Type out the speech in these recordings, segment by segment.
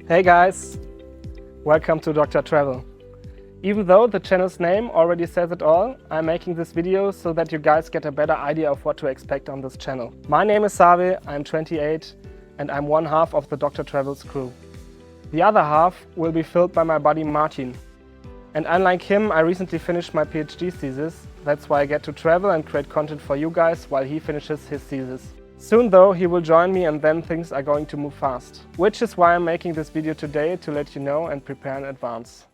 Hey guys, welcome to Dr. Travel. Even though the channel's name already says it all, I'm making this video so that you guys get a better idea of what to expect on this channel. My name is Save, I'm 28 and I'm one half of the Dr. Travel's crew. The other half will be filled by my buddy Martin. And unlike him, I recently finished my PhD thesis. That's why I get to travel and create content for you guys while he finishes his thesis. Soon though, he will join me and then things are going to move fast. Which is why I'm making this video today, to let you know and prepare in advance.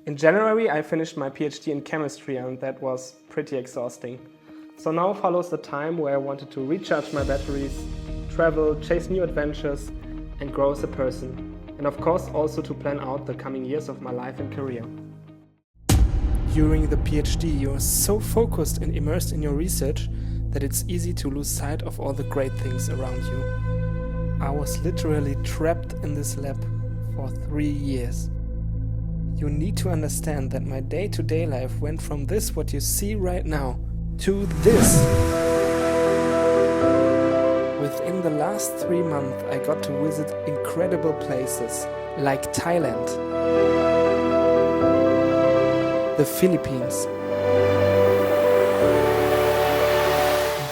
In January I finished my PhD in chemistry and that was pretty exhausting. So now follows the time where I wanted to recharge my batteries, travel, chase new adventures and grow as a person. And of course also to plan out the coming years of my life and career. During the PhD you are so focused and immersed in your research that it's easy to lose sight of all the great things around you. I was literally trapped in this lab for 3 years. You need to understand that my day-to-day life went from this, what you see right now, to this. Within the last 3 months I got to visit incredible places like Thailand, the Philippines,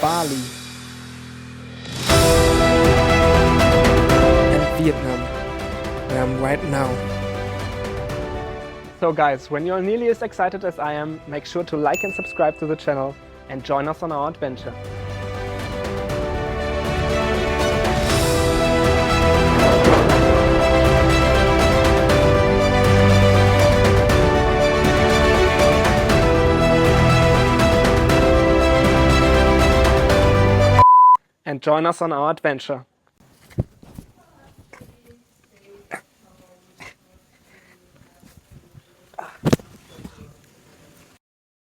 Bali and Vietnam, where I'm right now. So guys, when you're nearly as excited as I am, make sure to like and subscribe to the channel and join us on our adventure. And join us on our adventure.